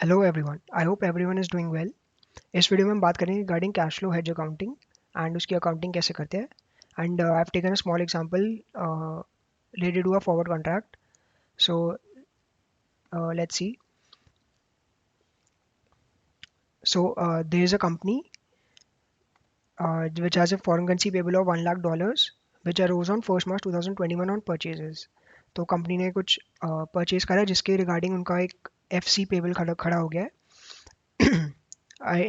Hello everyone, I hope everyone is doing well. इस video में हम बात करेंगे regarding cash flow hedge accounting and उसकी अकाउंटिंग कैसे करते हैं। And I have taken a small example related to a forward contract. So let's see. So there is a company which has a foreign currency payable of $1 lakh which arose on 1st March 2021 on purchases. तो company ने कुछ purchase करा जिसके regarding उनका एक FC payable खड़ा हो गया है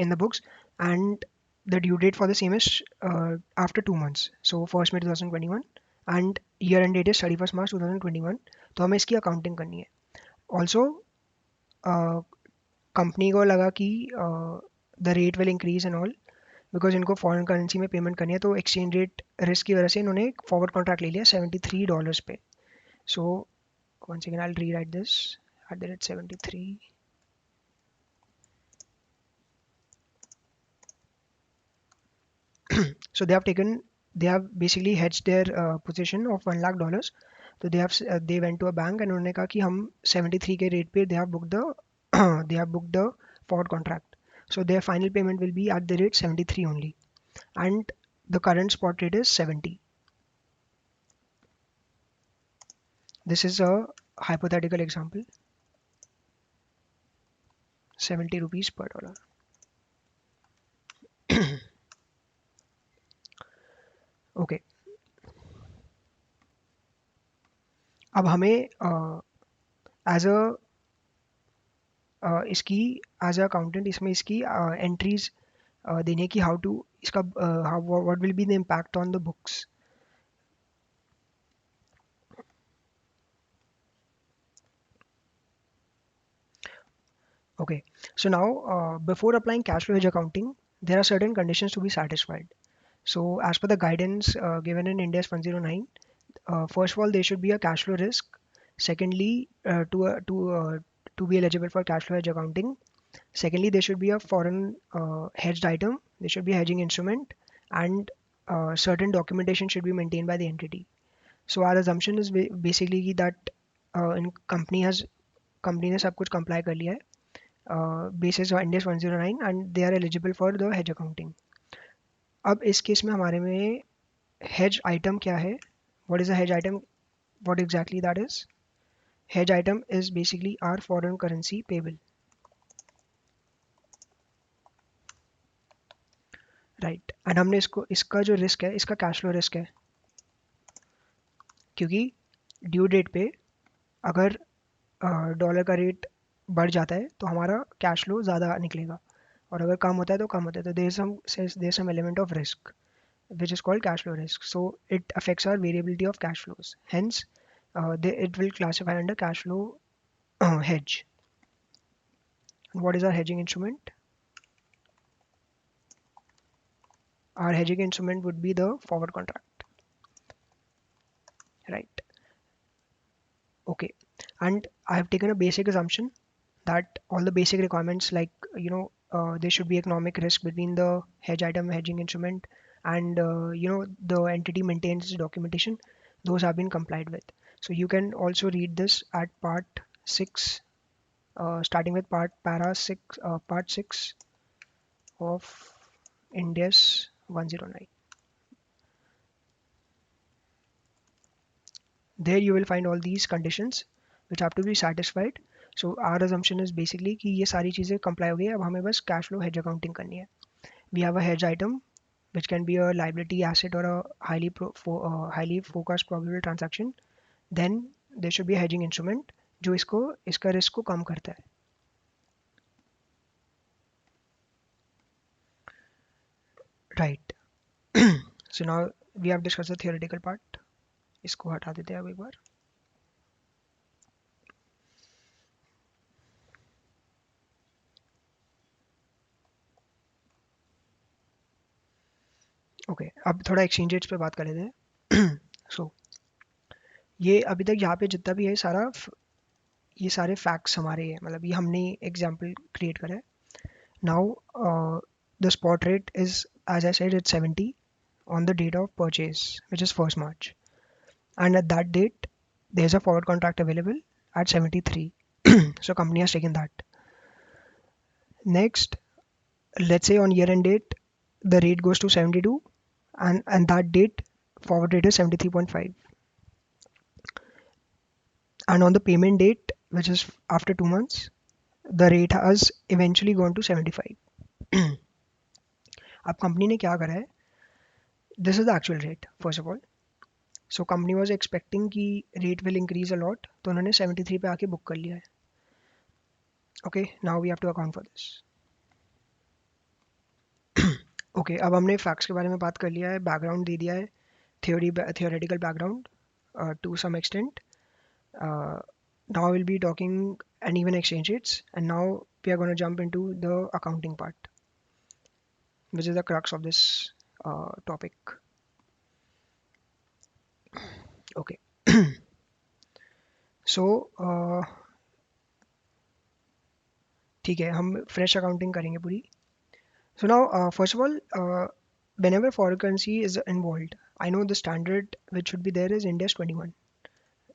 in the books, and the due date for the same is after 2 months, so 1st May 2021, and year end date is 31st March 2021. तो हमें इसकी अकाउंटिंग करनी है। ऑल्सो कंपनी को लगा कि the rate will increase and all, because इनको foreign currency में पेमेंट करनी है, तो एक्सचेंज रेट रिस्क की वजह से इन्होंने एक फॉरवर्ड कॉन्ट्रैक्ट ले लिया $73 पे। सो once again I'll rewrite this at the rate 73. So they have basically hedged their position of $1 lakh. So they went to a bank and उन्होंने कहा कि हम 73 के रेट पे they have booked the they have booked the forward contract. So their final payment will be at the rate 73 only, and the current spot rate is 70. This is a hypothetical example. 70 rupees per dollar. Okay. अब हमें as इसकी as a accountant इसमें इसकी entries देने की how to इसका what will be the impact on the books. Okay, so now before applying cash flow hedge accounting, there are certain conditions to be satisfied. So as per the guidance given in Ind AS 109, first of all there should be a cash flow risk. Secondly, to be eligible for cash flow hedge accounting, secondly there should be a foreign hedged item, there should be a hedging instrument, and certain documentation should be maintained by the entity. So our assumption is basically that in company ने सब कुछ comply कर लिया है basis of Ind AS 109, and they are eligible for the hedge accounting. अब इस case में हमारे में hedge item क्या है? What is a hedge item? What exactly that is? Hedge item is basically our foreign currency payable. Right, and हमने इसका जो रिस्क है, इसका कैश फ्लो रिस्क है, क्योंकि ड्यू डेट पे अगर डॉलर का रेट बढ़ जाता है तो हमारा कैश फ्लो ज़्यादा निकलेगा, और अगर कम होता है तो कम होता है, तो there some element of risk which is called cash flow risk. So it affects our variability of cash flows. Hence, it will classify under cash flow hedge. And what is our hedging instrument? Our hedging instrument would be the forward contract, right? Okay, and I have taken a basic assumption that all the basic requirements, like there should be economic risk between the hedge item, hedging instrument, and the entity maintains documentation. Those have been complied with. So you can also read this at part 6, starting with part 6 of Ind AS 109. There you will find all these conditions which have to be satisfied. So our assumption is basically कि ये सारी चीज़ें comply हो गई है, अब हमें बस cash flow hedge accounting करनी है. We have a hedge item which can be a liability, asset, or a highly focused probable transaction. Then there should be a hedging instrument जो इसका रिस्क को कम करता है. Right. So now we have discussed the theoretical part. इसको हटा देते हैं अब एक बार. ओके, अब थोड़ा एक्सचेंज रेट्स पे बात कर लेते हैं. सो ये अभी तक यहाँ पे जितना भी है ये सारे फैक्ट्स हमारे हैं, मतलब ये हमने एग्जांपल क्रिएट करा है. Now the spot rate is, as I said, it's 70 on the date of purchase, which is 1st March, and at that date there's a forward contract available at 73. So company has taken that. Next, let's say on year end date, the rate goes to 72, and that date forward rate is 73.5. And on the payment date, which is after 2 months, the rate has eventually gone to 75. अब company ने क्या करा है, this is the actual rate first of all. So company was expecting कि rate will increase a lot, तो उन्होंने 73 पे आके बुक कर लिया है. Okay, now we have to account for this. Okay, अब हमने फैक्ट्स के बारे में बात कर लिया है, बैकग्राउंड दे दिया है, theoretical background to some extent. Now we'll be talking uneven exchange rates, and now we are going to jump into the accounting part, which is the crux of this topic. Okay. So ठीक है, हम fresh accounting करेंगे पूरी. So now, first of all, whenever foreign currency is involved, I know the standard which should be there is Ind AS 21,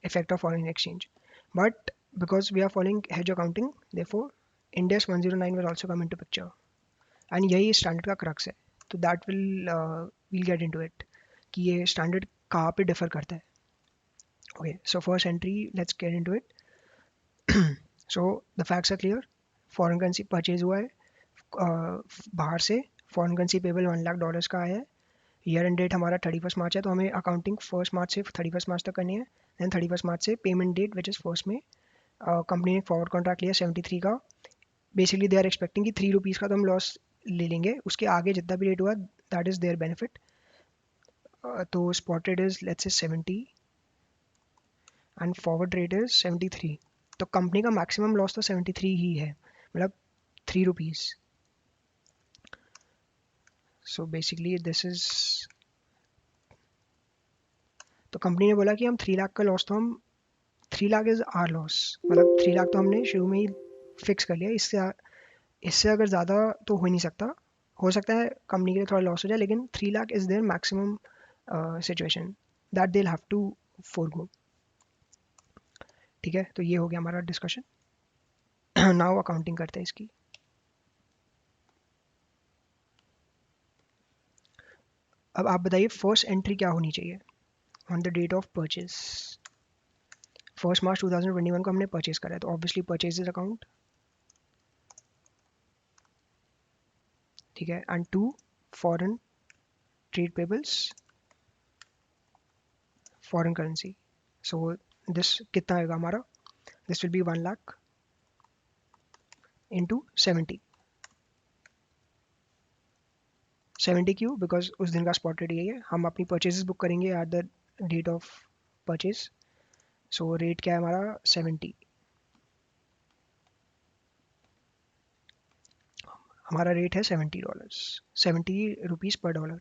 effect of foreign exchange. But because we are following hedge accounting, therefore Ind AS 109 will also come into picture. And यही standard का crux है. तो that will get into it कि ये standard कहाँ पे differ करता है. Okay, so first entry, let's get into it. So the facts are clear. Foreign currency purchase हुआ है बाहर से. फॉरेन करेंसी पेबल $1 लाख का आया है. ईयर एंड डेट हमारा 31 मार्च है, तो हमें अकाउंटिंग 1 मार्च से 31 मार्च तक करनी है. दैन 31 मार्च से payment date which is first में कंपनी ने फॉरवर्ड कॉन्ट्रैक्ट लिया 73 का. बेसिकली दे आर एक्सपेक्टिंग कि ₹3 का तो हम लॉस ले लेंगे, उसके आगे जितना भी रेट हुआ दैट इज़ देयर बेनिफिट. तो spot rate is let's say 70 and forward rate is 73. तो कंपनी का मैक्सिमम लॉस तो 73 ही है, मतलब ₹3. सो बेसिकली दिस इज, तो कंपनी ने बोला कि हम 3 लाख का लॉस, तो हम 3 लाख इज़ आर लॉस, मतलब 3 लाख तो हमने शुरू में ही फिक्स कर लिया. इससे अगर ज़्यादा तो हो ही नहीं सकता. हो सकता है कंपनी के लिए थोड़ा लॉस हो जाए, लेकिन 3 lakh is there maximum situation that they have to forgo. ठीक है, तो ये हो गया हमारा डिस्कशन. नाउ अकाउंटिंग करते हैं इसकी. अब आप बताइए फर्स्ट एंट्री क्या होनी चाहिए on the date of purchase. 1 मार्च 2021 को हमने परचेज करा है, तो ऑब्वियसली परचेजेज अकाउंट. ठीक है, and to foreign trade payables, foreign currency. So this कितना आएगा हमारा, this will be 1 lakh into 70 क्यों, बिकॉज उस दिन का स्पॉट रेट यही है. हम अपनी परचेजेस बुक करेंगे at the date of purchase. So rate क्या है हमारा 70. हमारा रेट है $70, ₹70 पर dollar.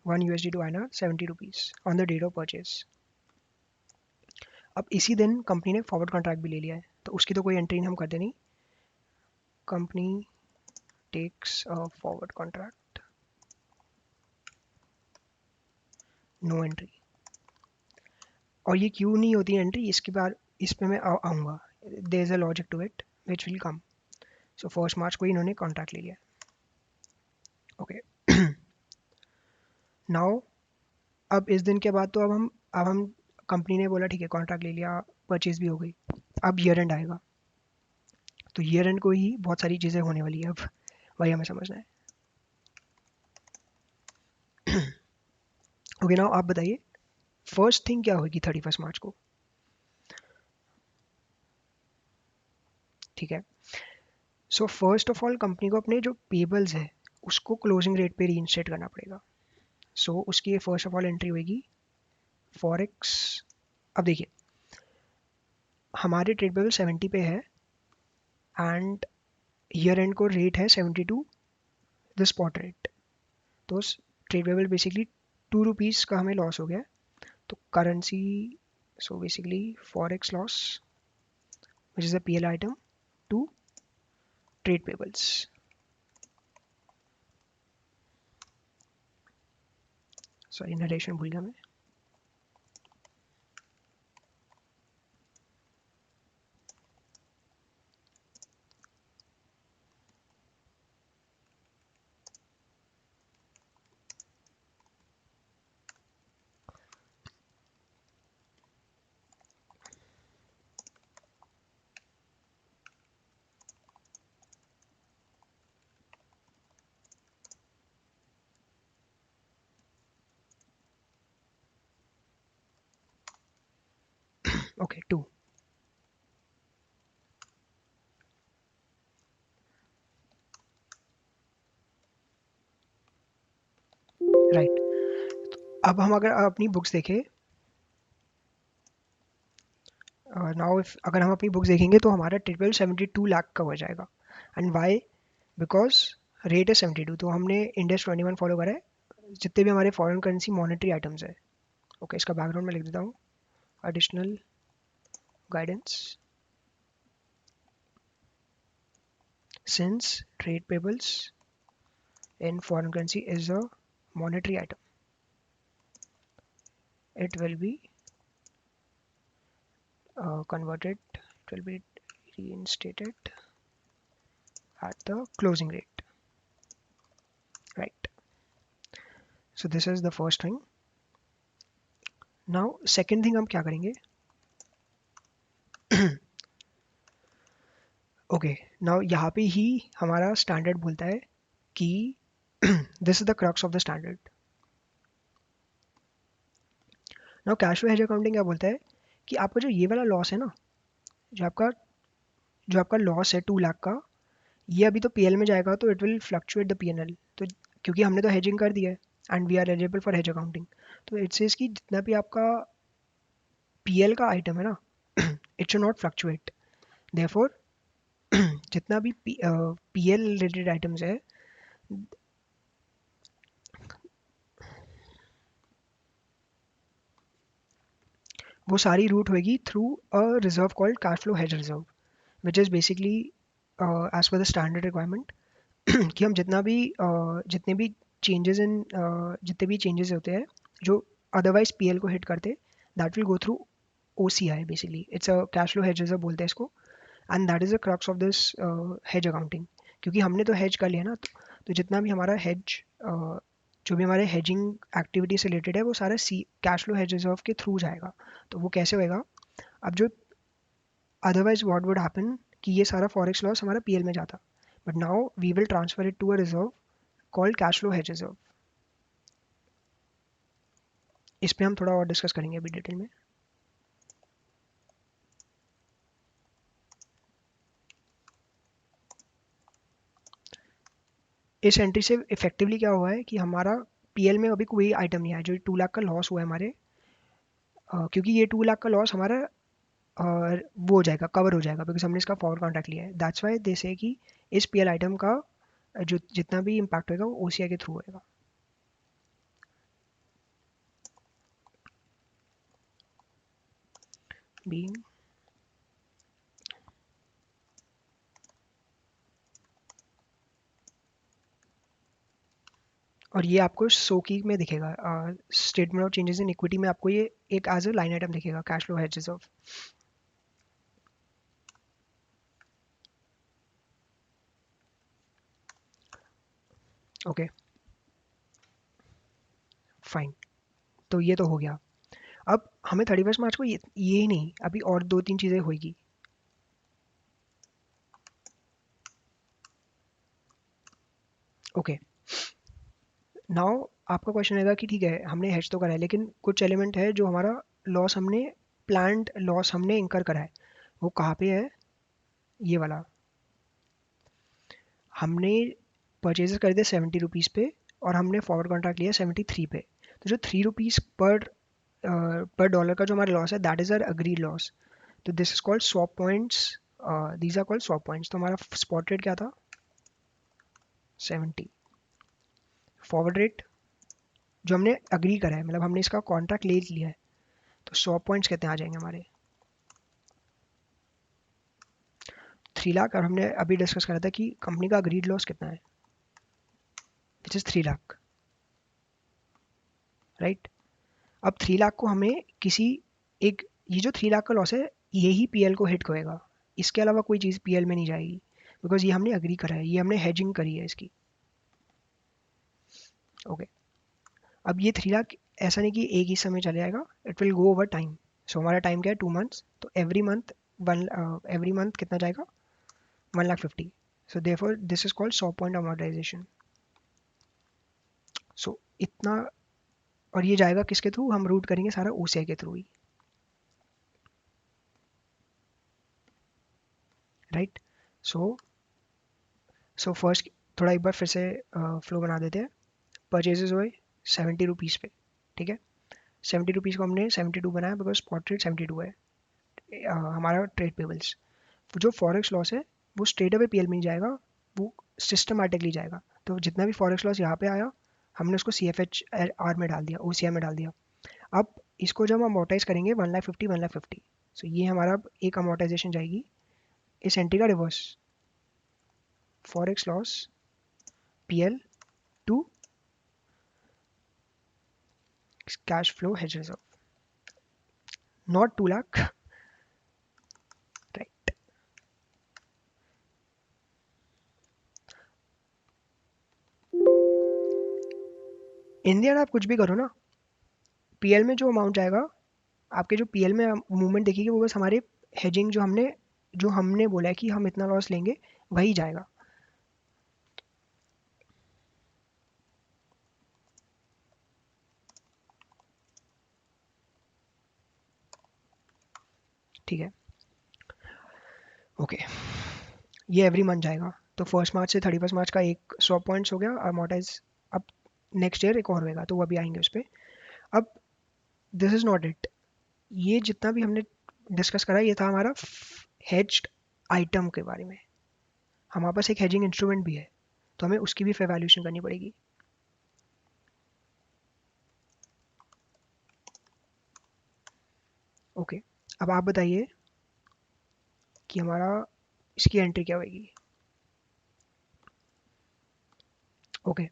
1 USD to INR ₹70 on the date of purchase. अब इसी दिन कंपनी ने फॉरवर्ड कॉन्ट्रैक्ट भी ले लिया है, तो उसकी तो कोई एंट्री हम करते नहीं. Company takes a forward contract, no entry. और ये क्यों नहीं होती एंट्री, इसके बाद इस पे मैं आऊँगा. There is a logic to it which will come. So 1 March को इन्होंने कॉन्ट्रैक्ट ले लिया. ओके, नाउ अब इस दिन के बाद तो अब हम कंपनी ने बोला ठीक है कॉन्ट्रैक्ट ले लिया, परचेज भी हो गई. अब ईयर एंड आएगा, तो ईयर एंड को ही बहुत सारी चीज़ें होने वाली है. अब वही हमें समझना है. ओके, नाउ आप बताइए फर्स्ट थिंग क्या होगी 31 मार्च को. ठीक है, so first of all company को अपने जो पेबल्स है उसको क्लोजिंग रेट पे रीइंस्टेट करना पड़ेगा. सो उसकी फर्स्ट ऑफ ऑल एंट्री होगी फॉरेक्स. अब देखिए हमारे ट्रेड पेबल 70 पे है एंड ईयर एंड को रेट है 72 द स्पॉट रेट. तो ट्रेड पेबल बेसिकली ₹2 का हमें लॉस हो गया. तो currency, so basically forex loss which is the PL item to trade payables. Sorry narration भूल गया मैं. ओके 2. राइट. अब हम अगर अपनी बुक्स देखें, नाउ इफ अगर हम अपनी बुक्स देखेंगे तो हमारा ट्रिपल 72 लाख का हो जाएगा. And Y? बिकॉज रेट है 72, तो हमने इंडेक्स 21 फॉलो करा है जितने भी हमारे फॉरेन करेंसी मॉनेटरी आइटम्स है. ओके, इसका बैकग्राउंड में लिख देता हूँ. Additional guidance since trade payables in foreign currency is a monetary item, it will be converted, it will be reinstated at the closing rate. Right. So this is the first thing. Now second thing हम क्या करेंगे? Okay, now यहाँ पे ही हमारा standard बोलता है कि this is the crux of the standard. Now cash flow hedge accounting क्या बोलता है कि आपका जो ये वाला लॉस है ना, जो आपका जो आपका लॉस है 2 लाख का, ये अभी तो पीएल में जाएगा तो it will fluctuate the PNL. तो क्योंकि हमने तो हेजिंग कर दिया है and we are eligible for hedge accounting, तो इट सेज कि जितना भी आपका पीएल का आइटम है ना, it should not fluctuate. Therefore जितना भी पीएल रिलेटेड आइटम्स है, वो सारी रूट होगी through a reserve called cash flow hedge reserve, which is basically as per the standard requirement कि हम जितने भी चेंजेस इन जितने भी चेंजेस होते हैं जो अदरवाइज पीएल को हिट करते, that will go through OCI. Basically it's a cash flow hedge reserve बोलते हैं इसको, and that is the crux of this hedge accounting. क्योंकि हमने तो हेज कर लिया ना, तो जितना भी हमारा हेज जो भी हमारे हेजिंग एक्टिविटी से रिलेटेड है वो सारा सी कैश फ्लो हेज रिजर्व के थ्रू जाएगा. तो वो कैसे होएगा? अब जो अदरवाइज व्हाट वुड हैपन कि ये सारा फॉरेक्स लॉस हमारा पीएल में जाता, but now we will transfer it to a reserve called cash flow hedge reserve. इस पे हम थोड़ा और डिस्कस करेंगे अभी डिटेल में. इस एंट्री से इफेक्टिवली क्या हुआ है कि हमारा पीएल में अभी कोई आइटम नहीं आया. जो 2 लाख का लॉस हुआ है हमारे, क्योंकि ये 2 लाख का लॉस हमारा वो हो जाएगा, कवर हो जाएगा, बिकॉज हमने इसका फॉरवर्ड कॉन्ट्रैक्ट लिया है. दैट्स वाई दे से कि इस पीएल आइटम का जो जितना भी इम्पैक्ट होगा वो ओसीआई के थ्रू होएगा. बीइंग और ये आपको सोकी में दिखेगा, statement of changes in equity में आपको ये एक एज अ लाइन आइटम दिखेगा, cash flow hedge reserve. Okay fine, तो ये तो हो गया. अब हमें 31 मार्च को ये ही नहीं, अभी और 2-3 चीज़ें होगी. ओके, नाउ आपका क्वेश्चन रहेगा कि ठीक है हमने हेज तो करा है, लेकिन कुछ एलिमेंट है जो हमारा लॉस हमने प्लान्ड लॉस हमने इंकर करा है. वो कहाँ पे है? ये वाला. हमने परचेजेस कर दिए 70 रुपीज़ पे और हमने फॉरवर्ड कॉन्ट्रैक्ट लिया 73 पे. तो जो 3 रुपीज़ पर डॉलर का जो हमारा लॉस है, that is our agreed loss. तो this is called swap points. These are called swap points. तो हमारा स्पॉट रेट क्या था? 70. फॉरवर्ड रेट जो हमने अग्री करा है, मतलब हमने इसका कॉन्ट्रैक्ट ले लिया है, तो 100 पॉइंट्स कितने आ जाएंगे हमारे? 3 लाख. और हमने अभी डिस्कस करा था कि कंपनी का अग्रीड लॉस कितना है, विच इज़ 3 लाख. राइट. अब 3 लाख को हमें किसी एक, ये जो 3 लाख का लॉस है यही पीएल को हिट करेगा, इसके अलावा कोई चीज़ पीएल में नहीं जाएगी, बिकॉज ये हमने अग्री करा है, ये हमने हेजिंग करी है इसकी. ओके. अब ये 3 लाख ऐसा नहीं कि एक ही समय चले जाएगा, it will go over time. So हमारा टाइम क्या है? 2 मंथ्स. तो एवरी मंथ कितना जाएगा? 1,50,000. So therefore this is called 100 point amortisation. So इतना. और ये जाएगा किसके थ्रू? हम रूट करेंगे सारा ओसीआई के थ्रू ही. राइट। सो सो फर्स्ट थोड़ा एक बार फिर से फ्लो बना देते हैं। परचेजेस हुए 70 रुपीज़ पे, ठीक है। 70 रुपीज़ को हमने 72 बनाया बिकॉज स्पॉट रेट 72 है हमारा ट्रेड पेबल्स। जो फॉरेक्स लॉस है वो स्ट्रेट अवे पीएल में नहीं जाएगा, वो सिस्टमैटिकली जाएगा। तो जितना भी फॉरेक्स लॉस यहाँ पे आया हमने उसको सी एफ एच आर में डाल दिया, ओ सी आई में डाल दिया। अब इसको जब हम अमोटाइज करेंगे 1,50,000 1,50,000, सो ये हमारा अब एक अमोटाइजेशन जाएगी इस एंट्री का reverse, forex loss P L two cash flow hedge reserve, not 2 lakh, right. In the and आप कुछ भी करो ना, पीएल में जो अमाउंट जाएगा, आपके जो पीएल में मूवमेंट देखिए वो बस हमारे हेजिंग जो हमने बोला है कि हम इतना लॉस लेंगे वही जाएगा। ठीक है, ओके। ये एवरी मंथ जाएगा, तो 1 मार्च से 31 मार्च का एक 100 पॉइंट्स हो गया अमोटाइज। अब नेक्स्ट ईयर एक और होएगा तो वो अभी आएंगे उस पर। अब दिस इज नॉट इट, ये जितना भी हमने डिस्कस करा ये था हमारा हेज्ड आइटम के बारे में। हमारे पास एक हेजिंग इंस्ट्रूमेंट भी है तो हमें उसकी भी फिर वैल्यूएशन करनी पड़ेगी। ओके, अब आप बताइए कि हमारा इसकी एंट्री क्या होगी। ओके,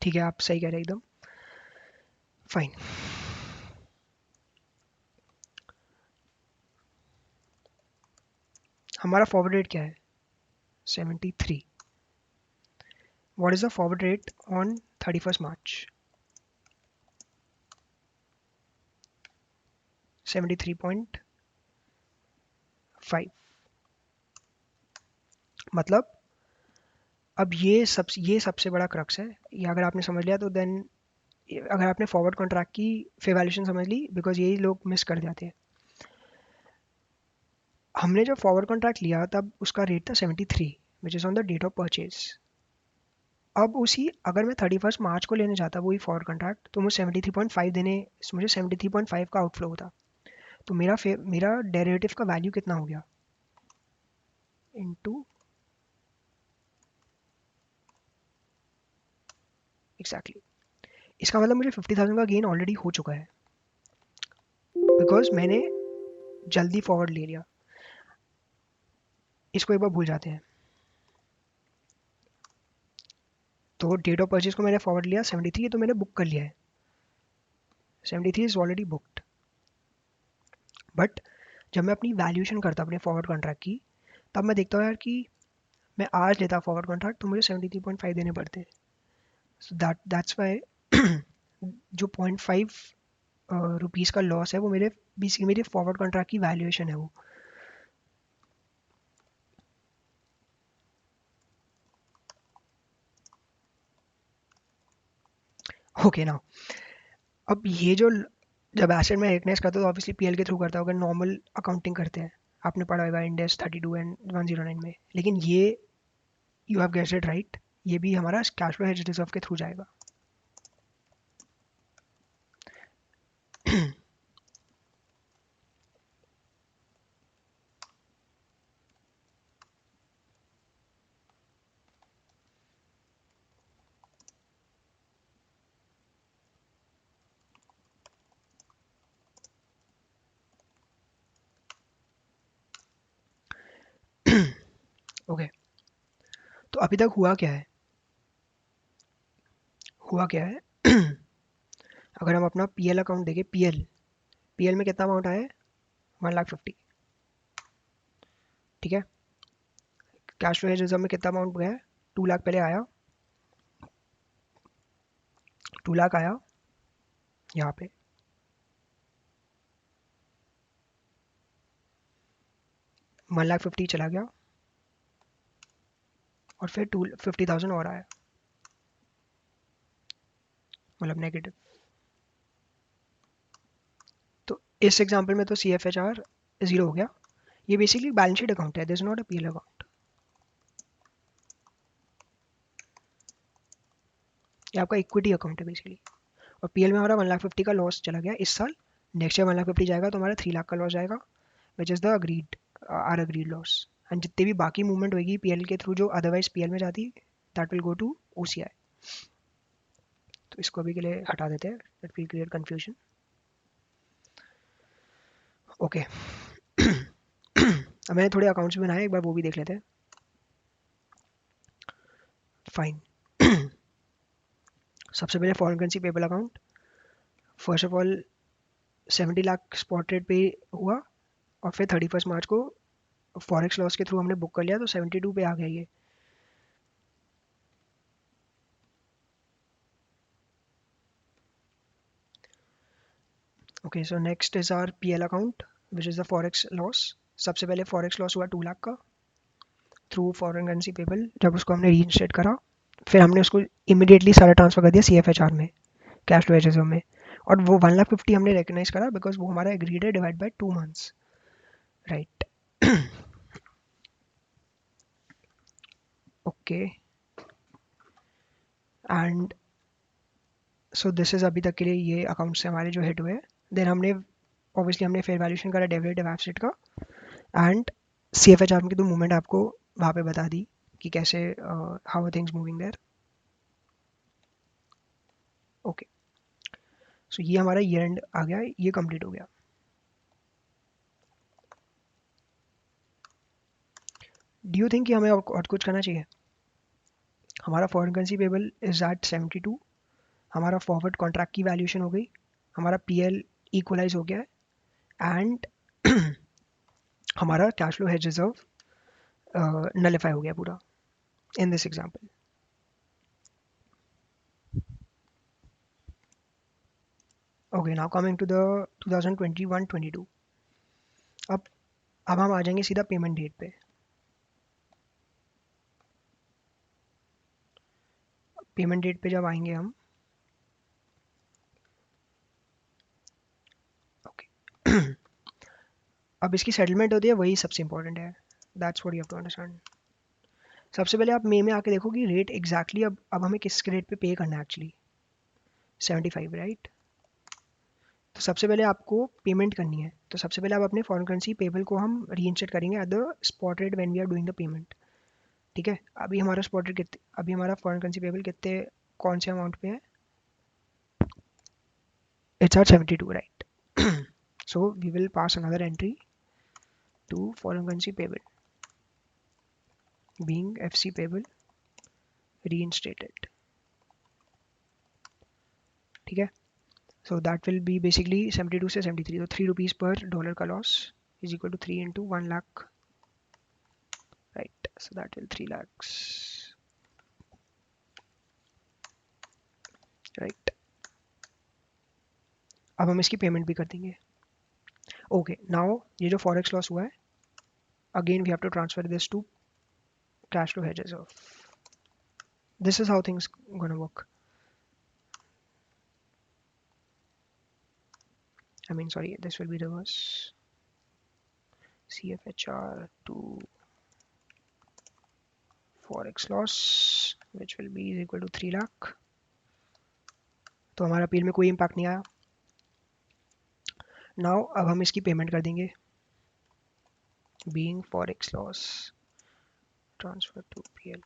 ठीक है, आप सही कह रहे हैं एकदम, फाइन। हमारा फॉरवर्ड रेट क्या है, 73। What is the forward rate on 31 मार्च, 73.5। मतलब अब ये सबसे बड़ा क्रक्स है, ये अगर आपने समझ लिया तो देन, अगर आपने फॉरवर्ड कॉन्ट्रैक्ट की फेयर वैल्यूएशन समझ ली, बिकॉज यही लोग मिस कर जाते हैं। हमने जब फॉरवर्ड कॉन्ट्रैक्ट लिया तब उसका रेट था 73 which is on the date of purchase. अब उसी अगर मैं 31 मार्च को लेने जाता वही फॉरवर्ड कॉन्ट्रैक्ट तो मुझे 73.5 देने, मुझे 73.5 का आउटफ्लो होता। तो मेरा डेरिवेटिव का वैल्यू कितना हो गया, इनटू एग्जैक्टली, इसका मतलब मुझे 50,000 का गेन ऑलरेडी हो चुका है बिकॉज मैंने जल्दी फॉरवर्ड ले लिया। इसको एक बार भूल जाते हैं। तो डेट ऑफ परचेज को मैंने फॉरवर्ड लिया 73, तो मैंने बुक कर लिया है, 73 इज ऑलरेडी बुक्ड। बट जब मैं अपनी वैल्यूएशन करता अपने फॉरवर्ड कॉन्ट्रैक्ट की, तब मैं देखता हूँ यार कि मैं आज लेता फॉरवर्ड कॉन्ट्रैक्ट तो मुझे 73.5 देने पड़ते। सो दैट्स वाई जो 0.5 रुपीज़ का लॉस है वो मेरे बेसिकली मेरे फॉरवर्ड कॉन्ट्रैक्ट की वैल्यूएशन है वो। ओके ना, अब ये जो जब एसेट में रिकग्नाइज करता है तो ऑब्वियसली पीएल के थ्रू करता है, अगर नॉर्मल अकाउंटिंग करते हैं आपने पढ़ा होगा इंडेस 32 एंड 109 में। लेकिन ये you have guessed it right, ये भी हमारा कैश फ्लो हेज रिजर्व के थ्रू जाएगा। ओके, तो अभी तक हुआ क्या है, हुआ क्या है अगर हम अपना पीएल अकाउंट देखें, पीएल पीएल में कितना अमाउंट आया है, 1,50,000, ठीक है। कैश फ्लो हेज रिजर्व में कितना अमाउंट गया है, 2 लाख पहले आया, 2 लाख आया यहाँ पे, 1,50,000 चला गया और फिर 50,000 और आया, मतलब नेगेटिव। तो इस एग्जांपल में तो C F H R zero हो गया, ये बेसिकली बैलेंस शीट अकाउंट है, this not a PL account. ये आपका इक्विटी अकाउंट है बेसिकली। और पीएल में हमारा 1,50,000 का लॉस चला गया इस साल, नेक्स्ट ईयर 1,50,000 जाएगा तो हमारा 3 लाख का लॉस जाएगा, which is the agreed or agreed loss. And जितनी भी बाकी मूवमेंट होगी पीएल के थ्रू जो अदरवाइज पीएल में जाती, that will go to OCI. तो इसको अभी के लिए हटा देते हैं, that will create confusion. Okay अब मैंने थोड़े अकाउंट्स बनाए, एक बार वो भी देख लेते हैं। फाइन सबसे पहले foreign currency payable account. First of all 70 lakh spot rate पे हुआ, और फिर 31 मार्च को फॉरेक्स लॉस के थ्रू हमने बुक कर लिया, तो 72 पे आ गया ये। Okay so next is our PL account which is the forex loss. सबसे पहले फॉरेक्स लॉस हुआ 2 लाख का थ्रू फॉरेन करेंसी पेबल, जब उसको हमने रीइंस्टेट करा, फिर हमने उसको इमीडिएटली सारा ट्रांसफर कर दिया सीएफएचआर में, कैश टू एचएसओ में। और वो 1,50,000 हमने रिकग्नाइज करा बिकॉज वो हमारा एग्रीड है divide by 2 months, right. Okay and so this is अभी तक के लिए ये अकाउंट्स हमारे जो हिट हुए। देन हमने ऑब्वियसली हमने फेयर वैल्यूएशन करा डेरिवेटिव एसेट का, एंड सीएफएचआर की तो मूवमेंट आपको वहाँ पे बता दी कि कैसे how are things moving there. Okay so ये हमारा ईयर एंड आ गया, ये कंप्लीट हो गया। डू यू थिंक कि हमें और कुछ करना चाहिए? हमारा foreign currency payable is at 72, हमारा फॉरवर्ड कॉन्ट्रैक्ट की वैल्यूएशन हो गई, हमारा पीएल इक्वलाइज हो गया है, एंड हमारा cash flow hedge reserve nullify हो गया पूरा in this example. Okay now coming to the 2021-22। अब अब हम आ जाएंगे सीधा पेमेंट डेट पे। पेमेंट डेट पे जब आएंगे हम, ओके अब इसकी सेटलमेंट होती है, वही सबसे इंपॉर्टेंट है, that's what you have to understand. सबसे पहले आप मे में आके देखो कि रेट एग्जैक्टली अब हमें किस रेट पे पे करना है एक्चुअली, 75 राइट। तो सबसे पहले आपको पेमेंट करनी है, तो सबसे पहले आप अपने फॉरेन करेंसी पेबल को हम रीइंस्टेट करेंगे at the spot rate when we are doing the payment, ठीक है। अभी हमारा स्पॉट रेट कितने, अभी हमारा फॉरेन करेंसी पेबल कितने, कौन से अमाउंट पे है, it's are 72 right. So we will pass another entry to foreign currency payable being FC payable reinstated, ठीक है। so that will be basically 72 से 73, तो 3 रुपीज पर डॉलर का loss is equal to 3 into 1 lakh, right, so that will 3 lakhs, right। अब हम इसकी payment भी कर देंगे। ओके नाउ ये जो फॉरेक्स लॉस हुआ है, again we have to transfer this to cash flow hedge reserve, this is how things gonna work, I mean sorry, this will be reverse, CFHR to forex loss which will be equal to 3 lakh। तो हमारा PL में कोई impact नहीं आया। Now अब हम इसकी payment कर देंगे, being forex loss transfer to PL.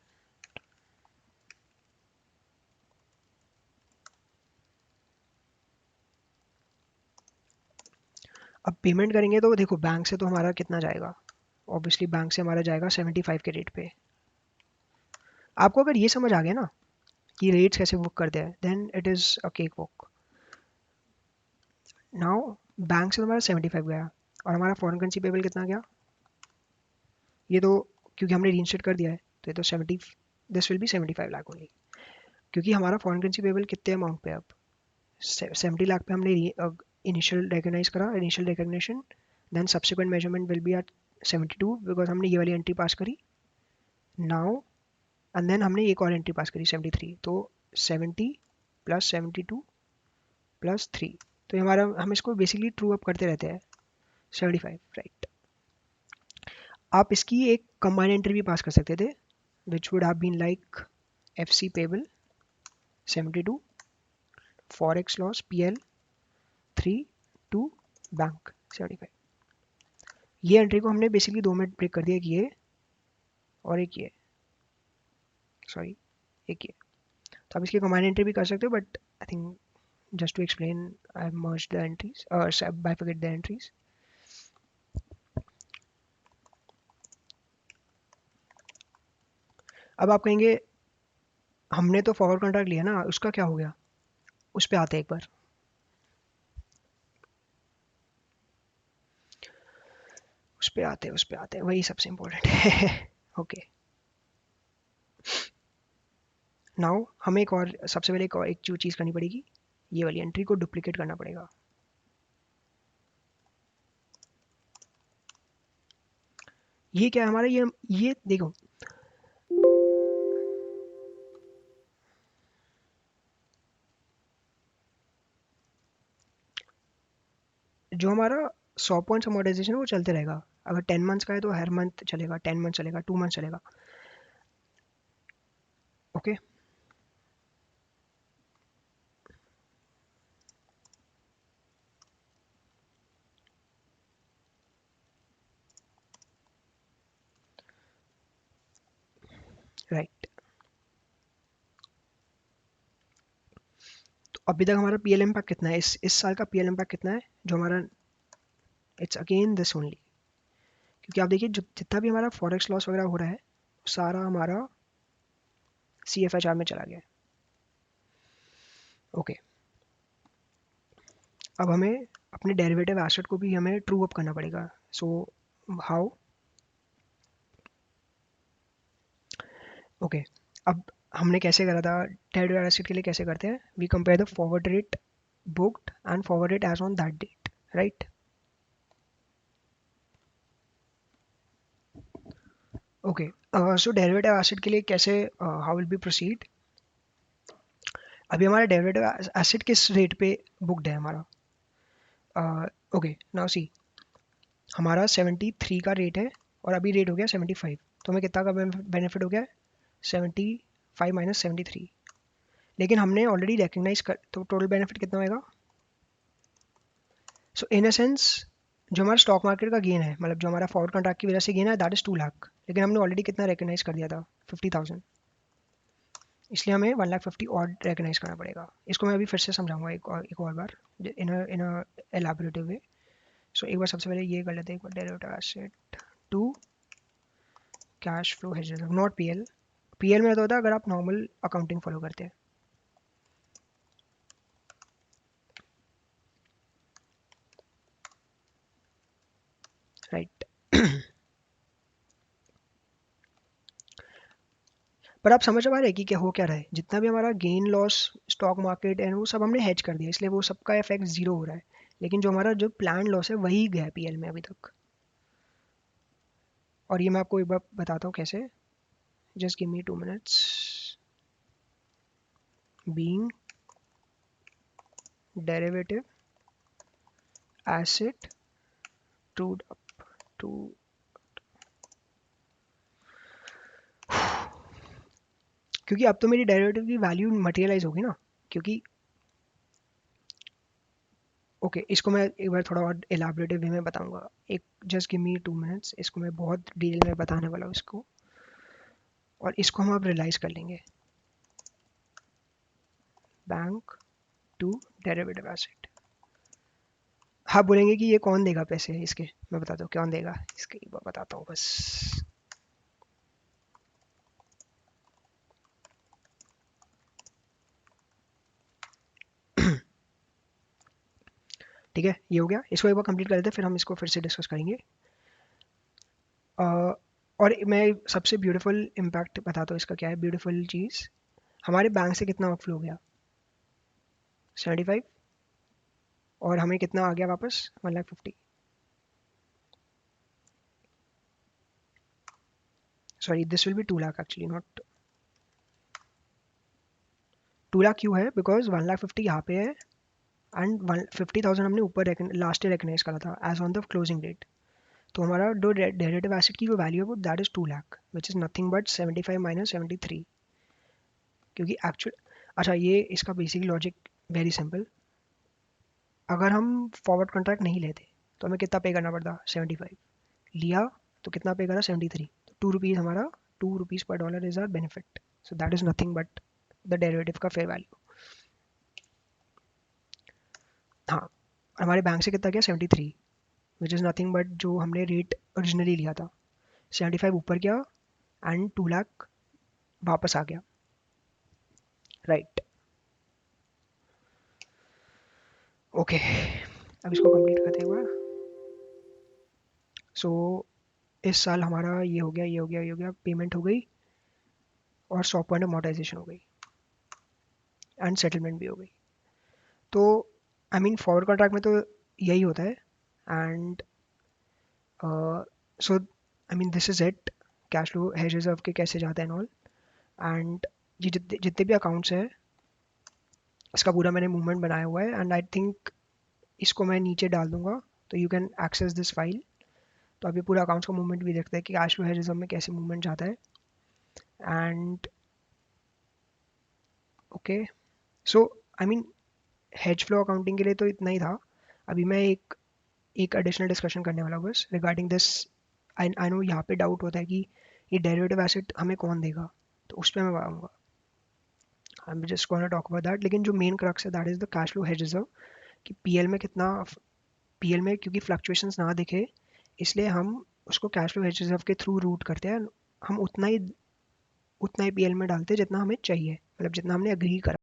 अब पेमेंट करेंगे तो देखो बैंक से तो हमारा कितना जाएगा, ऑब्वियसली बैंक से हमारा जाएगा 75 के रेट पे। आपको अगर ये समझ आ गया ना कि रेट्स कैसे बुक करते हैं, then it is a cakewalk. Now bank से तो हमारा 75 गया, और हमारा फॉरेन करेंसी पेबल कितना गया, ये तो क्योंकि हमने रीइंस्टेट कर दिया है तो ये तो 70, this will be 75 lakh only, क्योंकि हमारा फॉरेन करेंसी पेबल कितने अमाउंट पे, अब 70 लाख पे हमने इनिशियल रिकग्नाइज करा, initial recognition, then subsequent measurement will be at 72 because हमने ये वाली एंट्री पास करी नाउ, एंड देन हमने एक और एंट्री पास करी 73, तो 70 प्लस 72 प्लस 3, तो ये हमारा, हम इसको बेसिकली ट्रू अप करते रहते हैं 75 राइट। आप इसकी एक कंबाइंड एंट्री भी पास कर सकते थे, which would have been like FC payable 72 forex loss PL 3 to bank 75। ये एंट्री को हमने बेसिकली 2 मिनट ब्रेक कर दिया, एक ये और एक ये, सॉरी एक ये। तो आप इसकी कंबाइंड एंट्री भी कर सकते हो, but I think just to explain, I've merged the entries or bifurcate the entries. अब आप कहेंगे हमने तो फॉरवर्ड कॉन्ट्रैक्ट लिया ना, उसका क्या हो गया? उस पे आते हैं एक बार। उस पे आते हैं, वही सबसे इम्पोर्टेंट है। ओके, नाउ हमें एक और सबसे पहले एक जो चीज़ करनी पड़ेगी, ये वाली एंट्री को डुप्लीकेट करना पड़ेगा। ये क्या है हमारा, ये देखो, जो हमारा 100 पॉइंट्स अमोर्टाइजेशन है वो चलते रहेगा। अगर 10 मंथ्स का है तो हर मंथ चलेगा, 10 मंथ चलेगा, 2 मंथ चलेगा। Okay, right. तो अभी तक हमारा PL इम्पैक्ट कितना है, इस साल का PL इम्पैक्ट कितना है जो हमारा, इट्स अगेन दिस ओनली। क्योंकि आप देखिए जितना भी हमारा फॉरेक्स लॉस वगैरह हो रहा है, सारा हमारा CFHR में चला गया। ओके, अब हमें अपने डेरिवेटिव एसेट को भी हमें ट्रू अप करना पड़ेगा। So how? ओके, अब हमने कैसे करा था डेरिवेटिव एसेट के लिए, कैसे करते हैं, we compare the forward rate booked and forward rate as on that date, right? Okay, so derivative asset के लिए कैसे, हाउ विल बी प्रोसीड? अभी हमारा डेरिवेटिव एसेट किस रेट पे बुक्ड है हमारा? ओके, नाउ सी, हमारा 73 का रेट है और अभी रेट हो गया 75, तो हमें कितना का बेनिफिट हो गया? 75 माइनस 73। लेकिन हमने ऑलरेडी रिकग्नाइज कर, तो टोटल बेनिफिट कितना होएगा? सो इन अ सेंस, जो हमारा स्टॉक मार्केट का गेन है, मतलब जो हमारा फॉरवर्ड कॉन्ट्रैक्ट की वजह से गेन है, दैट इज 2 लाख, लेकिन हमने ऑलरेडी कितना रिकग्नाइज कर दिया था? 50,000। इसलिए हमें 1,50,000 और रिकग्नाइज करना पड़ेगा। इसको मैं अभी फिर से समझाऊंगा एक और बार, इन एलैबोरेटिव वे। सो एक बार सबसे पहले ये कर लेते हैं, एक बार derivative asset to cash flow hedge reserve, not PL। PL में तो होता है अगर आप नॉर्मल अकाउंटिंग फॉलो करते हैं, राइट। पर आप समझ पा रहे हैं कि क्या हो क्या रहा है? जितना भी हमारा gain loss stock market and वो सब हमने हेज कर दिया, इसलिए वो सबका इफेक्ट जीरो हो रहा है। लेकिन जो हमारा जो प्लान लॉस है वही गया PL में अभी तक। और ये मैं आपको एक बार बताता हूँ कैसे। Just give me 2 minutes. Being derivative asset trued up to, क्योंकि अब तो मेरी डेरिवेटिव की वैल्यू मटेरियलाइज होगी ना, क्योंकि ओके इसको मैं एक बार थोड़ा और एलाबरेटिव वे में बताऊंगा। एक जस्ट गिव मी 2 मिनट्स, इसको मैं बहुत डिटेल में बताने वाला हूँ इसको, और इसको हम अब रियलाइज कर लेंगे। Bank to derivative asset. हाँ, बोलेंगे कि ये कौन देगा पैसे इसके, मैं बताता हूँ कौन देगा इसके, एक बार बताता हूँ बस। ठीक है, ये हो गया, इसको एक बार कंप्लीट कर देते हैं, फिर हम इसको फिर से डिस्कस करेंगे। और मैं सबसे ब्यूटीफुल इम्पैक्ट बताता हूँ इसका क्या है, ब्यूटीफुल चीज़। हमारे बैंक से कितना आउटफ्लो हो गया? 75। और हमें कितना आ गया वापस? 1,50,000। Sorry, this will B 2 lakh actually, not 2 lakh. क्यों है? बिकॉज 1,50,000 यहाँ पे है एंड 50,000 हमने ऊपर लास्ट ईयर रिकग्नाइज करा था as on the closing date. तो हमारा जो डेरिवेटिव एसेट की जो वैल्यू है वो that is 2 lakh which is nothing but 75 minus 73, क्योंकि एक्चुअल, अच्छा ये इसका बेसिक लॉजिक वेरी सिंपल। अगर हम फॉरवर्ड कॉन्ट्रैक्ट नहीं लेते तो हमें कितना पे करना पड़ता, 75, लिया तो कितना पे करा, 73, तो 2 रुपीज़ हमारा, 2 रुपीज़ पर dollar is our benefit, so that is nothing but the derivative का फेयर वैल्यू। हाँ, हमारे बैंक से कितना गया, 73, विच इज़ नथिंग बट जो हमने रेट ओरिजिनली लिया था, 75 ऊपर गया एंड 2 लाख वापस आ गया, राइट। ओके, अब इसको कंप्लीट करते हुए, सो इस साल हमारा ये हो गया, ये हो गया, ये हो गया, पेमेंट हो गई और 100 पॉइंट अमोर्टाइजेशन हो गई एंड सेटलमेंट भी हो गई। तो आई मीन फॉरवर्ड कॉन्ट्रैक्ट में तो यही होता है and so I mean this is it, cash flow hedge reserve के कैसे जाते हैं ऑल, एंड ये जितने जितने भी अकाउंट्स हैं इसका पूरा मैंने मूवमेंट बनाया हुआ है एंड आई थिंक इसको मैं नीचे डाल दूंगा तो you can access this file. तो अभी पूरा अकाउंट्स का मूवमेंट भी देखते हैं कि कैश फ्लो हेज रिजर्व में कैसे मूवमेंट जाता है and okay. So I mean hedge flow accounting के लिए तो इतना ही था। अभी मैं एक एडिशनल डिस्कशन करने वाला हूँ बस रिगार्डिंग दिस। आई नो यहाँ पे डाउट होता है कि ये डेरिवेटिव एसेट हमें कौन देगा, तो उस पर मैं बताऊँगा, I am just gonna talk about that. लेकिन जो मेन क्रक्स है that is the cash flow hedge reserve, कि पीएल में कितना, पीएल में क्योंकि फ्लक्चुएशंस ना दिखे इसलिए हम उसको कैश फ्लो हेज रिजर्व के थ्रू रूट करते हैं। हम उतना ही पीएल में डालते हैं जितना हमें चाहिए, मतलब जितना हमने अग्री करा।